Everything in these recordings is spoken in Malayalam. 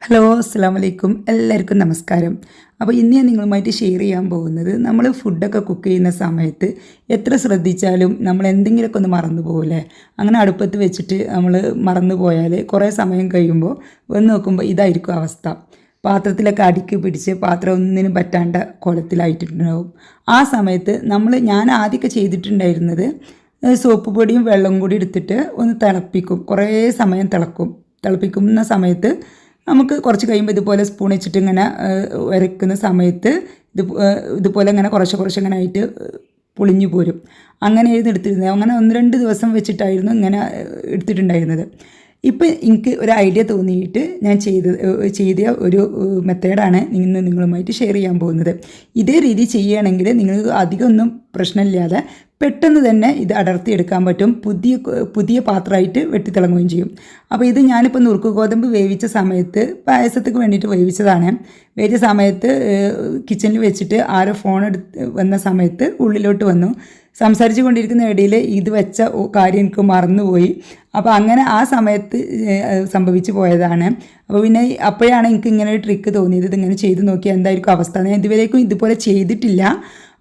ഹലോ അസ്സലാമലൈക്കും എല്ലാവർക്കും നമസ്കാരം. അപ്പോൾ ഇന്ന് ഞാൻ നിങ്ങളുമായിട്ട് ഷെയർ ചെയ്യാൻ പോകുന്നത് നമ്മൾ ഫുഡൊക്കെ കുക്ക് ചെയ്യുന്ന സമയത്ത് എത്ര ശ്രദ്ധിച്ചാലും നമ്മൾ എന്തെങ്കിലുമൊക്കെ ഒന്ന് മറന്നു പോകില്ലേ. അങ്ങനെ അടുപ്പത്ത് വെച്ചിട്ട് നമ്മൾ മറന്നു പോയാൽ കുറേ സമയം കഴിയുമ്പോൾ വന്ന് നോക്കുമ്പോൾ ഇതായിരിക്കും അവസ്ഥ. പാത്രത്തിലൊക്കെ അടുക്കി പിടിച്ച് പാത്രം ഒന്നിനും പറ്റാണ്ട കോലത്തിലായിട്ടുണ്ടാവും. ആ സമയത്ത് ഞാൻ ആദ്യമൊക്കെ ചെയ്തിട്ടുണ്ടായിരുന്നത് സോപ്പ് പൊടിയും വെള്ളവും കൂടി എടുത്തിട്ട് ഒന്ന് തിളപ്പിക്കും. കുറേ സമയം തിളപ്പിക്കുന്ന സമയത്ത് നമുക്ക് കുറച്ച് കഴിയുമ്പോൾ ഇതുപോലെ സ്പൂൺ വെച്ചിട്ട് ഇങ്ങനെ ഉരയ്ക്കുന്ന സമയത്ത് ഇതുപോലെ ഇങ്ങനെ കുറച്ച് ഇങ്ങനെ ആയിട്ട് പൊളിഞ്ഞു പോരും. അങ്ങനെയായിരുന്നു എടുത്തിരുന്നത്. അങ്ങനെ 1-2 ദിവസം വെച്ചിട്ടായിരുന്നു ഇങ്ങനെ എടുത്തിട്ടുണ്ടായിരുന്നത്. ഇപ്പം എനിക്ക് ഒരു ഐഡിയ തോന്നിയിട്ട് ഞാൻ ചെയ്ത ഒരു മെത്തേഡാണ് ഇന്ന് നിങ്ങളുമായിട്ട് ഷെയർ ചെയ്യാൻ പോകുന്നത്. ഇതേ രീതി ചെയ്യുകയാണെങ്കിൽ നിങ്ങൾക്ക് അധികമൊന്നും പ്രശ്നമില്ലാതെ പെട്ടെന്ന് തന്നെ ഇത് അടർത്തിയെടുക്കാൻ പറ്റും. പുതിയ പാത്രമായിട്ട് വെട്ടിത്തിളങ്ങുകയും ചെയ്യും. അപ്പോൾ ഇത് ഞാനിപ്പോൾ നുറുക്ക് ഗോതമ്പ് വേവിച്ച സമയത്ത് പായസത്തേക്ക് വേണ്ടിയിട്ട് വേവിച്ചതാണ്. വേവിച്ച സമയത്ത് കിച്ചണിൽ വെച്ചിട്ട് ആരോ ഫോൺ വന്ന സമയത്ത് ഉള്ളിലോട്ട് വന്നു. സംസാരിച്ചു കൊണ്ടിരിക്കുന്ന ഇടയിൽ ഇത് വെച്ച കാര്യം എനിക്ക് മറന്നുപോയി. അപ്പോൾ അങ്ങനെ ആ സമയത്ത് സംഭവിച്ചു പോയതാണ്. അപ്പോൾ പിന്നെ അപ്പോഴാണ് എനിക്ക് ഇങ്ങനെ ഒരു ട്രിക്ക് തോന്നിയത്. ഇതിങ്ങനെ ചെയ്ത് നോക്കിയാൽ എന്തായിരിക്കും അവസ്ഥ. ഞാൻ ഇതുവരേക്കും ഇതുപോലെ ചെയ്തിട്ടില്ല.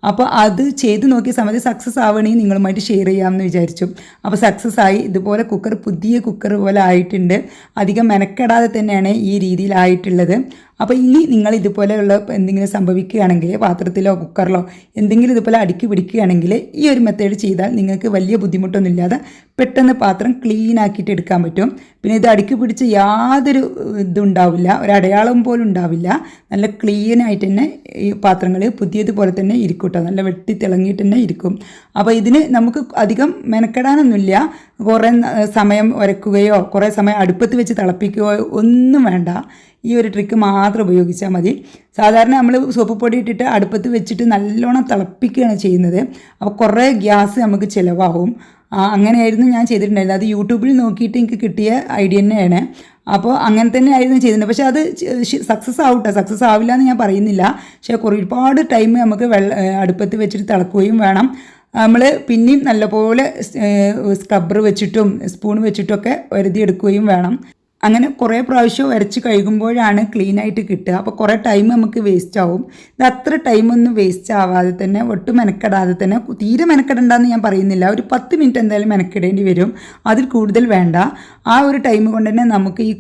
അപ്പോൾ അത് ചെയ്ത് നോക്കിയ സമയത്ത് സക്സസ് ആവണമെങ്കിൽ നിങ്ങളുമായിട്ട് ഷെയർ ചെയ്യാമെന്ന് വിചാരിച്ചു. അപ്പോൾ സക്സസ് ആയി. ഇതുപോലെ പുതിയ കുക്കർ പോലെ ആയിട്ടുണ്ട്. അധികം മെനക്കെടാതെ തന്നെയാണ് ഈ രീതിയിലായിട്ടുള്ളത്. അപ്പോൾ ഇനി നിങ്ങൾ ഇതുപോലെയുള്ള എന്തെങ്കിലും സംഭവിക്കുകയാണെങ്കിൽ പാത്രത്തിലോ കുക്കറിലോ എന്തെങ്കിലും ഇതുപോലെ അടുക്കി പിടിക്കുകയാണെങ്കിൽ ഈ ഒരു മെത്തേഡ് ചെയ്താൽ നിങ്ങൾക്ക് വലിയ ബുദ്ധിമുട്ടൊന്നുമില്ലാതെ പെട്ടെന്ന് പാത്രം ക്ലീൻ ആക്കിയിട്ട് എടുക്കാൻ പറ്റും. പിന്നെ ഇത് അടുക്കി പിടിച്ച് യാതൊരു ഇതുണ്ടാവില്ല, ഒരടയാളം പോലും ഉണ്ടാവില്ല. നല്ല ക്ലീൻ ആയിട്ട് തന്നെ ഈ പാത്രങ്ങൾ പുതിയതുപോലെ തന്നെ ഇരിക്കും കേട്ടോ. നല്ല വെട്ടി തിളങ്ങിയിട്ട് തന്നെ ഇരിക്കും. അപ്പോൾ ഇതിന് നമുക്ക് അധികം മെനക്കെടാനൊന്നുമില്ല. കുറേ സമയം ഉരക്കുകയോ കുറേ സമയം അടുപ്പത്ത് വെച്ച് തിളപ്പിക്കുകയോ ഒന്നും വേണ്ട. ഈ ഒരു ട്രിക്ക് മാത്രം ഉപയോഗിച്ചാൽ മതി. സാധാരണ നമ്മൾ സോപ്പ് പൊടി ഇട്ടിട്ട് അടുപ്പത്ത് വെച്ചിട്ട് നല്ലോണം തിളപ്പിക്കുകയാണ് ചെയ്യുന്നത്. അപ്പോൾ കുറേ ഗ്യാസ് നമുക്ക് ചിലവാകും. അങ്ങനെയായിരുന്നു ഞാൻ ചെയ്തിട്ടുണ്ടായിരുന്നത്. അത് യൂട്യൂബിൽ നോക്കിയിട്ട് എനിക്ക് കിട്ടിയ ഐഡിയ തന്നെയാണ്. അപ്പോൾ അങ്ങനെ തന്നെ ആയിരുന്നു ചെയ്യുന്നത്. പക്ഷേ അത് സക്സസ് ആവില്ല എന്ന് ഞാൻ പറയുന്നില്ല. പക്ഷേ ഒരുപാട് ടൈം നമുക്ക് അടുപ്പത്ത് വെച്ചിട്ട് തിളക്കുകയും വേണം. നമ്മൾ പിന്നെയും നല്ലപോലെ സ്ക്രബ്ബർ വെച്ചിട്ടും സ്പൂൺ വെച്ചിട്ടൊക്കെ എടുക്കുകയും വേണം. അങ്ങനെ കുറേ പ്രാവശ്യം ഉരച്ച് കഴുകുമ്പോഴാണ് ക്ലീനായിട്ട് കിട്ടുക. അപ്പോൾ കുറേ ടൈം നമുക്ക് വേസ്റ്റ് ആവും. ഇത് അത്ര ടൈമൊന്നും വേസ്റ്റ് ആവാതെ തന്നെ ഒട്ടും മെനക്കെടാതെ തന്നെ, തീരെ മെനക്കെടണ്ടെന്ന് ഞാൻ പറയുന്നില്ല, ഒരു 10 മിനിറ്റ് എന്തായാലും മെനക്കെടേണ്ടി വരും. അതിൽ കൂടുതൽ വേണ്ട. ആ ഒരു ടൈം കൊണ്ട് തന്നെ നമുക്ക് ഈ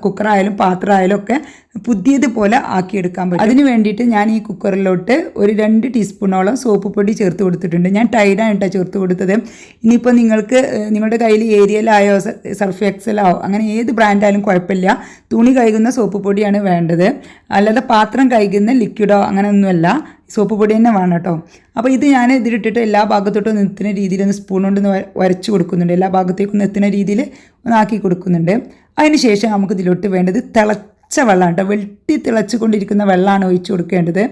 കുക്കറായാലും പാത്രമായാലും ഒക്കെ പുതിയതുപോലെ ആക്കിയെടുക്കാൻ പറ്റും. അതിന് വേണ്ടിയിട്ട് ഞാൻ ഈ കുക്കറിലോട്ട് ഒരു 2 ടീസ്പൂണോളം സോപ്പ് പൊടി ചേർത്ത് കൊടുത്തിട്ടുണ്ട്. ഞാൻ ടൈഡായിട്ടാണ് ചേർത്ത് കൊടുത്തത്. ഇനിയിപ്പോൾ നിങ്ങളുടെ കയ്യിൽ ഏരിയലായോ സർഫ് എക്സലോ അങ്ങനെ ഏത് ബ്രാൻഡായാലും കുഴപ്പമില്ല. തുണി കഴുകുന്ന സോപ്പ് പൊടിയാണ് വേണ്ടത്. അല്ലാതെ പാത്രം കഴുകുന്ന ലിക്വിഡോ അങ്ങനെയൊന്നുമല്ല, സോപ്പ് പൊടി തന്നെ വേണം കേട്ടോ. അപ്പോൾ ഇത് ഞാൻ ഇതിലിട്ടിട്ട് എല്ലാ ഭാഗത്തോട്ടും എത്തുന്ന രീതിയിൽ ഒന്ന് സ്പൂൺ കൊണ്ട് വരച്ച് കൊടുക്കുന്നുണ്ട്. എല്ലാ ഭാഗത്തേക്കും എത്തുന്ന രീതിയിൽ ഒന്ന് ആക്കി കൊടുക്കുന്നുണ്ട്. അതിന് ശേഷം നമുക്ക് ഇതിലോട്ട് വേണ്ടത് തിളച്ച വെള്ളമാണ് കേട്ടോ. വെട്ടി തിളച്ചുകൊണ്ടിരിക്കുന്ന വെള്ളമാണ് ഒഴിച്ചു കൊടുക്കേണ്ടത്.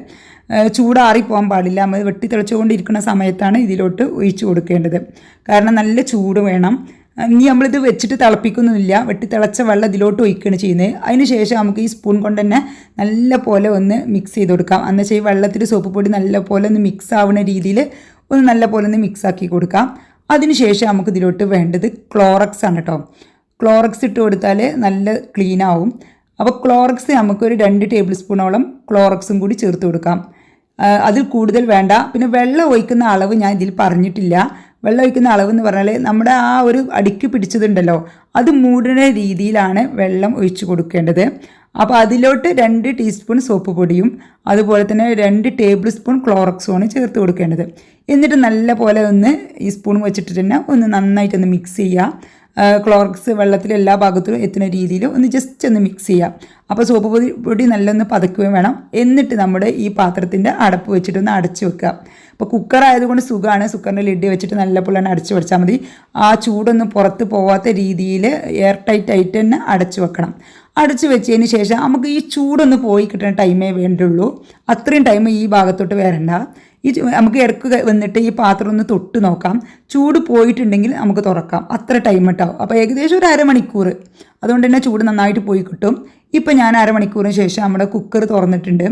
ചൂടാറിപ്പോകാൻ പാടില്ല. നമ്മൾ വെട്ടി തിളച്ചുകൊണ്ടിരിക്കുന്ന സമയത്താണ് ഇതിലോട്ട് ഒഴിച്ചു കൊടുക്കേണ്ടത്. കാരണം നല്ല ചൂട് വേണം. ഇനി നമ്മളിത് വെച്ചിട്ട് തിളപ്പിക്കുന്നില്ല, വെട്ടി തിളച്ച വെള്ളം ഇതിലോട്ട് ഒഴിക്കുകയാണ് ചെയ്യുന്നത്. അതിന് ശേഷം നമുക്ക് ഈ സ്പൂൺ കൊണ്ട് തന്നെ നല്ല പോലെ ഒന്ന് മിക്സ് ചെയ്ത് കൊടുക്കാം. എന്നുവെച്ചാൽ ഈ വെള്ളത്തിൽ സോപ്പ് പൊടി നല്ല പോലെ ഒന്ന് മിക്സ് ആവുന്ന രീതിയിൽ ഒന്ന് നല്ല പോലെ ഒന്ന് മിക്സ് ആക്കി കൊടുക്കാം. അതിന് ശേഷം നമുക്ക് ഇതിലോട്ട് വേണ്ടത് ക്ലോറക്സ് ആണ് കേട്ടോ. ക്ലോറക്സ് ഇട്ട് കൊടുത്താൽ നല്ല ക്ലീൻ ആവും. അപ്പോൾ ക്ലോറക്സ് നമുക്കൊരു 2 ടേബിൾ സ്പൂണോളം ക്ലോറക്സും കൂടി ചേർത്ത് കൊടുക്കാം. അതിൽ കൂടുതൽ വേണ്ട. പിന്നെ വെള്ളം ഒഴിക്കുന്ന അളവ് ഞാൻ ഇതിൽ പറഞ്ഞിട്ടില്ല. വെള്ളം ഒഴിക്കുന്ന അളവെന്ന് പറഞ്ഞാൽ നമ്മുടെ ആ ഒരു അടുക്കി പിടിച്ചതുണ്ടല്ലോ, അത് മൂടുന്ന രീതിയിലാണ് വെള്ളം ഒഴിച്ച് കൊടുക്കേണ്ടത്. അപ്പോൾ അതിലോട്ട് 2 ടീസ്പൂൺ സോപ്പ് പൊടിയും അതുപോലെ തന്നെ 2 ടേബിൾ സ്പൂൺ ക്ലോറക്സുമാണ് ചേർത്ത് കൊടുക്കേണ്ടത്. എന്നിട്ട് നല്ല പോലെ ഒന്ന് ഈ സ്പൂൺ വെച്ചിട്ട് തന്നെ ഒന്ന് നന്നായിട്ടൊന്ന് മിക്സ് ചെയ്യുക. ക്ലോറക്സ് വെള്ളത്തിൽ എല്ലാ ഭാഗത്തും എത്തുന്ന രീതിയിൽ ഒന്ന് ജസ്റ്റ് ഒന്ന് മിക്സ് ചെയ്യാം. അപ്പോൾ സോപ്പ് പൊടി നല്ലൊന്ന് പതക്കുകയും വേണം. എന്നിട്ട് നമ്മുടെ ഈ പാത്രത്തിൻ്റെ അടപ്പ് വെച്ചിട്ടൊന്ന് അടച്ചു വെക്കുക. അപ്പോൾ കുക്കർ ആയതുകൊണ്ട് സുഖമാണ്. കുക്കറിൻ്റെ ലിഡ് വെച്ചിട്ട് നല്ലപോലെ തന്നെ അടച്ചു വെച്ചാൽ മതി. ആ ചൂടൊന്നും പുറത്ത് പോവാത്ത രീതിയിൽ എയർ ടൈറ്റായിട്ട് തന്നെ അടച്ചു വെക്കണം. അടച്ചു വെച്ചതിന് ശേഷം നമുക്ക് ഈ ചൂടൊന്ന് പോയി കിട്ടുന്ന ടൈമേ വേണ്ടുള്ളൂ. അത്രയും ടൈം ഈ ഭാഗത്തോട്ട് വരണ്ട. നമുക്ക് ഇടയ്ക്ക് വന്നിട്ട് ഈ പാത്രം ഒന്ന് തൊട്ട് നോക്കാം. ചൂട് പോയിട്ടുണ്ടെങ്കിൽ നമുക്ക് തുറക്കാം. അത്ര ടൈം ഇട്ടാവും. അപ്പോൾ ഏകദേശം ഒരു അരമണിക്കൂർ. അതുകൊണ്ട് തന്നെ ചൂട് നന്നായിട്ട് പോയി കിട്ടും. ഇപ്പം ഞാൻ അരമണിക്കൂറിന് ശേഷം നമ്മുടെ കുക്കർ തുറന്നിട്ടുണ്ട്.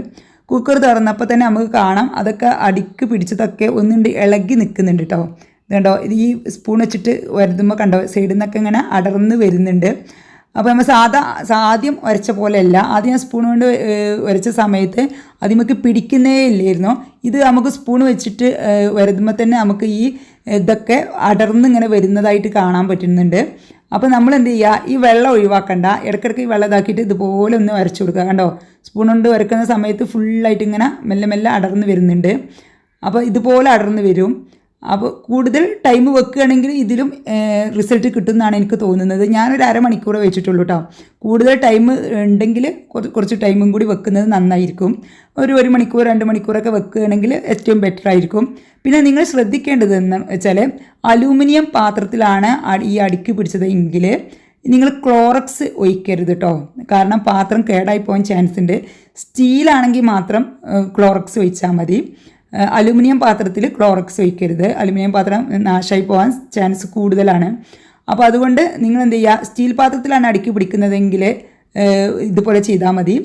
കുക്കർ തുറന്നപ്പോൾ തന്നെ നമുക്ക് കാണാം അതൊക്കെ അടുക്ക് പിടിച്ചതൊക്കെ ഒന്നുണ്ട് ഇളകി നിൽക്കുന്നുണ്ട് കേട്ടോ. ഇതുണ്ടോ, ഇത് ഈ സ്പൂൺ വെച്ചിട്ട് വരുത്തുമ്പോൾ കണ്ടോ സൈഡിൽ നിന്നൊക്കെ ഇങ്ങനെ അടർന്ന് വരുന്നുണ്ട്. അപ്പോൾ നമ്മൾ ആദ്യം ഉരച്ച പോലെയല്ല. ആദ്യം ഞാൻ സ്പൂൺ കൊണ്ട് ഉരച്ച സമയത്ത് അതിമക്ക് പിടിക്കുന്നേ ഇല്ലായിരുന്നു. ഇത് നമുക്ക് സ്പൂൺ വെച്ചിട്ട് വരുമ്പോൾ തന്നെ നമുക്ക് ഈ ഇതൊക്കെ അടർന്ന് ഇങ്ങനെ വരുന്നതായിട്ട് കാണാൻ പറ്റുന്നുണ്ട്. അപ്പോൾ നമ്മൾ എന്ത് ചെയ്യുക, ഈ വെള്ളം ഒഴിവാക്കണ്ട, ഇടയ്ക്കിടയ്ക്ക് ഈ വെള്ളം ഇതാക്കിയിട്ട് ഇതുപോലെ ഒന്ന് വരച്ചു കൊടുക്കുക. കണ്ടോ, സ്പൂൺ കൊണ്ട് വരക്കുന്ന സമയത്ത് ഫുള്ളായിട്ട് ഇങ്ങനെ മെല്ലെ മെല്ലെ അടർന്ന് വരുന്നുണ്ട്. അപ്പോൾ ഇതുപോലെ അടർന്ന് വരും. അപ്പോൾ കൂടുതൽ ടൈം വെക്കുകയാണെങ്കിൽ ഇതിലും റിസൾട്ട് കിട്ടുമെന്നാണ് എനിക്ക് തോന്നുന്നത്. ഞാനൊരു അരമണിക്കൂർ വെച്ചിട്ടുള്ളൂ കേട്ടോ. കൂടുതൽ ടൈം ഉണ്ടെങ്കിൽ കുറച്ച് ടൈമും കൂടി വെക്കുന്നത് നന്നായിരിക്കും. ഒരു മണിക്കൂർ 2 മണിക്കൂറൊക്കെ വെക്കുകയാണെങ്കിൽ ഏറ്റവും ബെറ്റർ ആയിരിക്കും. പിന്നെ നിങ്ങൾ ശ്രദ്ധിക്കേണ്ടത് എന്ന് വെച്ചാൽ അലൂമിനിയം പാത്രത്തിലാണ് ഈ അടിക്ക് പിടിച്ചതെങ്കിൽ നിങ്ങൾ ക്ലോറക്സ് ഒഴിക്കരുത് കേട്ടോ. കാരണം പാത്രം കേടായി പോകാൻ ചാൻസ് ഉണ്ട്. സ്റ്റീലാണെങ്കിൽ മാത്രം ക്ലോറക്സ് ഒഴിച്ചാൽ മതി. അലുമിനിയം പാത്രത്തിൽ ക്ലോറക്സ് ഒഴിക്കരുത്. അലുമിനിയം പാത്രം നാശമായി പോകാൻ ചാൻസ് കൂടുതലാണ്. അപ്പോൾ അതുകൊണ്ട് നിങ്ങൾ എന്ത് ചെയ്യുക, സ്റ്റീൽ പാത്രത്തിലാണ് അടിക്ക് പിടിക്കുന്നതെങ്കിൽ ഇതുപോലെ ചെയ്താൽ മതി.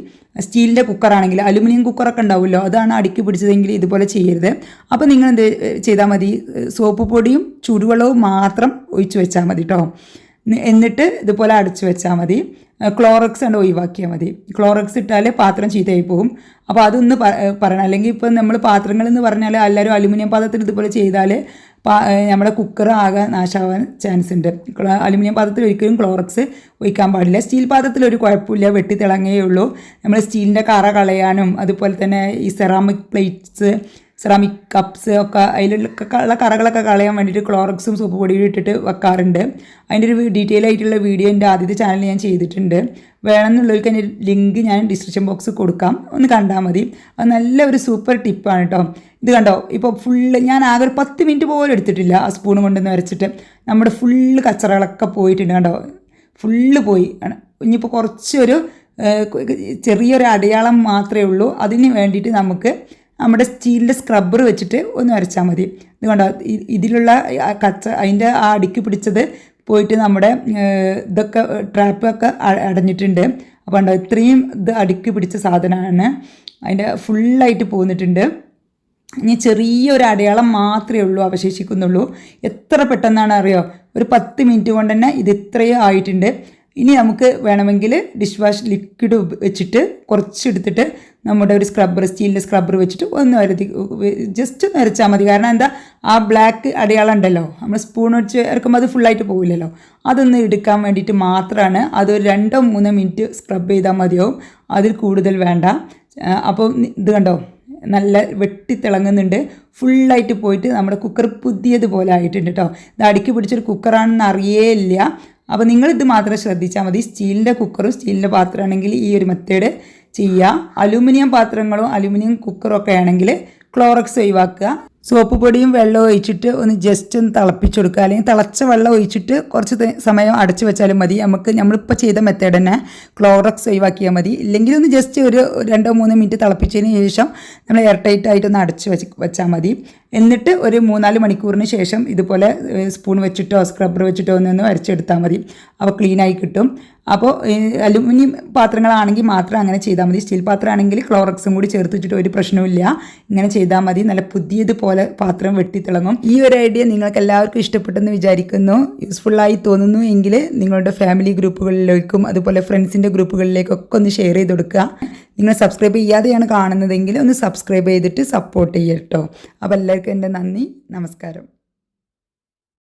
സ്റ്റീലിൻ്റെ കുക്കറാണെങ്കിൽ, അലുമിനിയം കുക്കറൊക്കെ ഉണ്ടാവുമല്ലോ, അതാണ് അടിക്ക് പിടിച്ചതെങ്കിൽ ഇതുപോലെ ചെയ്യരുത്. അപ്പോൾ നിങ്ങൾ എന്ത് ചെയ്താൽ മതി, സോപ്പ് പൊടിയും ചൂടുവെള്ളവും മാത്രം ഒഴിച്ച് വെച്ചാൽ മതി കേട്ടോ. എന്നിട്ട് ഇതുപോലെ അടച്ചു വെച്ചാൽ മതി. ക്ലോറക്സ് ആണ് ഒഴിവാക്കിയാൽ മതി. ക്ലോറക്സ് ഇട്ടാൽ പാത്രം ചീത്തയായി പോകും. അപ്പോൾ അതൊന്ന് പറയണം. അല്ലെങ്കിൽ ഇപ്പോൾ നമ്മൾ പാത്രങ്ങളെന്ന് പറഞ്ഞാൽ എല്ലാവരും അലുമിനിയം പാത്രത്തിൽ ഇതുപോലെ ചെയ്താൽ നമ്മുടെ കുക്കർ ആകെ നാശമാവാൻ ചാൻസ് ഉണ്ട്. അലുമിനിയം പാത്രത്തിൽ ഒരിക്കലും ക്ലോറക്സ് ഒഴിക്കാൻ പാടില്ല. സ്റ്റീൽ പാത്രത്തിൽ ഒരു കുഴപ്പമില്ല, വെട്ടി തിളങ്ങേ ഉള്ളൂ. നമ്മൾ സ്റ്റീലിൻ്റെ കറ കളയാനും അതുപോലെ തന്നെ ഈ സെറാമിക് പ്ലേറ്റ്സ്, സെറാമിക് കപ്സ് ഒക്കെ അതിലുള്ള കറകളൊക്കെ കളയാൻ വേണ്ടിയിട്ട് ക്ലോറക്സും സോപ്പ് പൊടിയും ഇട്ടിട്ട് വെക്കാറുണ്ട്. അതിൻ്റെ ഒരു ഡീറ്റെയിൽ ആയിട്ടുള്ള വീഡിയോ എൻ്റെ ആദ്യത്തെ ചാനലിൽ ഞാൻ ചെയ്തിട്ടുണ്ട്. വേണമെന്നുള്ളവർക്ക് അതിൻ്റെ ലിങ്ക് ഞാൻ ഡിസ്ക്രിപ്ഷൻ ബോക്സ് കൊടുക്കാം, ഒന്ന് കണ്ടാൽ മതി. അത് നല്ല ഒരു സൂപ്പർ ടിപ്പാണ് കേട്ടോ. ഇത് കണ്ടോ, ഇപ്പോൾ ഫുള്ള് ഞാൻ ആകെ ഒരു 10 മിനിറ്റ് പോലും എടുത്തിട്ടില്ല ആ സ്പൂൺ കൊണ്ടുവന്ന് വരച്ചിട്ട് നമ്മുടെ ഫുള്ള് കച്ചറകളൊക്കെ പോയിട്ടുണ്ട്. കണ്ടോ, ഫുള്ള് പോയി. ഇനിയിപ്പോൾ കുറച്ചൊരു ചെറിയൊരു അടയാളം മാത്രമേ ഉള്ളൂ. അതിന് വേണ്ടിയിട്ട് നമുക്ക് നമ്മുടെ സ്റ്റീലിൻ്റെ സ്ക്രബ്ബർ വെച്ചിട്ട് ഒന്ന് വരച്ചാൽ മതി. ഇത് കണ്ടോ, ഇതിലുള്ള അതിൻ്റെ ആ അടിക്ക് പിടിച്ചത് പോയിട്ട് നമ്മുടെ ഇതൊക്കെ ട്രാപ്പൊക്കെ അടഞ്ഞിട്ടുണ്ട്. അപ്പോൾ കണ്ടോ, ഇത്രയും ഇത് അടിക്ക് പിടിച്ച സാധനമാണ്. അതിൻ്റെ ഫുള്ളായിട്ട് പോന്നിട്ടുണ്ട്. ഇനി ചെറിയൊരു അടയാളം മാത്രമേ ഉള്ളൂ, അവശേഷിക്കുന്നുള്ളൂ. എത്ര പെട്ടെന്നാണ് അറിയോ, ഒരു 10 മിനിറ്റ് കൊണ്ട് തന്നെ ഇത് ഇത്രയും ആയിട്ടുണ്ട്. ഇനി നമുക്ക് വേണമെങ്കിൽ ഡിഷ് വാഷ് ലിക്വിഡ് വെച്ചിട്ട് കുറച്ചെടുത്തിട്ട് നമ്മുടെ ഒരു സ്ക്രബ്ബർ, സ്റ്റീലിൻ്റെ സ്ക്രബ്ബർ വെച്ചിട്ട് ഒന്ന് ജസ്റ്റ് ഒന്ന് വരച്ചാൽ മതി. കാരണം എന്താ, ആ ബ്ലാക്ക് അടയാളം ഉണ്ടല്ലോ, നമ്മൾ സ്പൂൺ വെച്ച് ഇറക്കുമ്പോൾ അത് ഫുള്ളായിട്ട് പോവില്ലല്ലോ, അതൊന്ന് എടുക്കാൻ വേണ്ടിയിട്ട് മാത്രമാണ്. അതൊരു 2-3 മിനിറ്റ് സ്ക്രബ് ചെയ്താൽ മതിയാവും, അതിൽ കൂടുതൽ വേണ്ട. അപ്പോൾ ഇത് കണ്ടോ, നല്ല വെട്ടിത്തിളങ്ങുന്നുണ്ട്. ഫുള്ളായിട്ട് പോയിട്ട് നമ്മുടെ കുക്കർ പുതിയതുപോലെ ആയിട്ടുണ്ട് കേട്ടോ. ഇത് അടിക്ക് പിടിച്ചൊരു കുക്കറാണെന്ന് അറിയേയില്ല. അപ്പോൾ നിങ്ങളിത് മാത്രം ശ്രദ്ധിച്ചാൽ മതി. സ്റ്റീലിൻ്റെ കുക്കറും സ്റ്റീലിൻ്റെ പാത്രമാണെങ്കിൽ ഈ ഒരു മെത്തേഡ് ചെയ്യുക. അലുമിനിയം പാത്രങ്ങളും അലുമിനിയം കുക്കറും ഒക്കെ ആണെങ്കിൽ ക്ലോറക്സ് ഒഴിവാക്കുക. സോപ്പ് പൊടിയും വെള്ളവും ഒഴിച്ചിട്ട് ഒന്ന് ജസ്റ്റ് ഒന്ന് തിളപ്പിച്ച് കൊടുക്കുക. അല്ലെങ്കിൽ തിളച്ച വെള്ളം ഒഴിച്ചിട്ട് കുറച്ച് സമയം അടച്ചു വെച്ചാലും മതി. നമ്മളിപ്പോൾ ചെയ്ത മെത്തേഡ് തന്നെ ക്ലോറക്സ് ഒഴിവാക്കിയാൽ മതി. ഇല്ലെങ്കിൽ ഒന്ന് ജസ്റ്റ് ഒരു 2-3 മിനിറ്റ് തിളപ്പിച്ചതിന് ശേഷം നമ്മൾ എയർ ടൈറ്റ് ആയിട്ടൊന്ന് അടച്ച് വെച്ചാൽ മതി. എന്നിട്ട് ഒരു 3-4 മണിക്കൂറിന് ശേഷം ഇതുപോലെ സ്പൂൺ വെച്ചിട്ടോ സ്ക്രബ്ബർ വെച്ചിട്ടോ ഒന്ന് വരച്ചെടുത്താൽ മതി. അപ്പോൾ ക്ലീനായി കിട്ടും. അപ്പോൾ അലുമിനിയം പാത്രങ്ങളാണെങ്കിൽ മാത്രം അങ്ങനെ ചെയ്താൽ മതി. സ്റ്റീൽ പാത്രമാണെങ്കിൽ ക്ലോറക്സും കൂടി ചേർത്ത് വെച്ചിട്ട് ഒരു പ്രശ്നവുമില്ല. ഇങ്ങനെ ചെയ്താൽ മതി. നല്ല പുതിയതുപോലെ പാത്രം വെട്ടിത്തിളങ്ങും. ഈ ഒരു ഐഡിയ നിങ്ങൾക്ക് എല്ലാവർക്കും ഇഷ്ടപ്പെട്ടെന്ന് വിചാരിക്കുന്നു. യൂസ്ഫുള്ളായി തോന്നുന്നു എങ്കിൽ നിങ്ങളുടെ ഫാമിലി ഗ്രൂപ്പുകളിലേക്കും അതുപോലെ ഫ്രണ്ട്സിൻ്റെ ഗ്രൂപ്പുകളിലേക്കൊക്കെ ഒന്ന് ഷെയർ ചെയ്ത് കൊടുക്കുക. നിങ്ങൾ സബ്സ്ക്രൈബ് ചെയ്യാതെയാണ് കാണുന്നതെങ്കിൽ ഒന്ന് സബ്സ്ക്രൈബ് ചെയ്തിട്ട് സപ്പോർട്ട് ചെയ്യട്ടോ. അപ്പോൾ എല്ലാവർക്കും എൻ്റെ നന്ദി, നമസ്കാരം.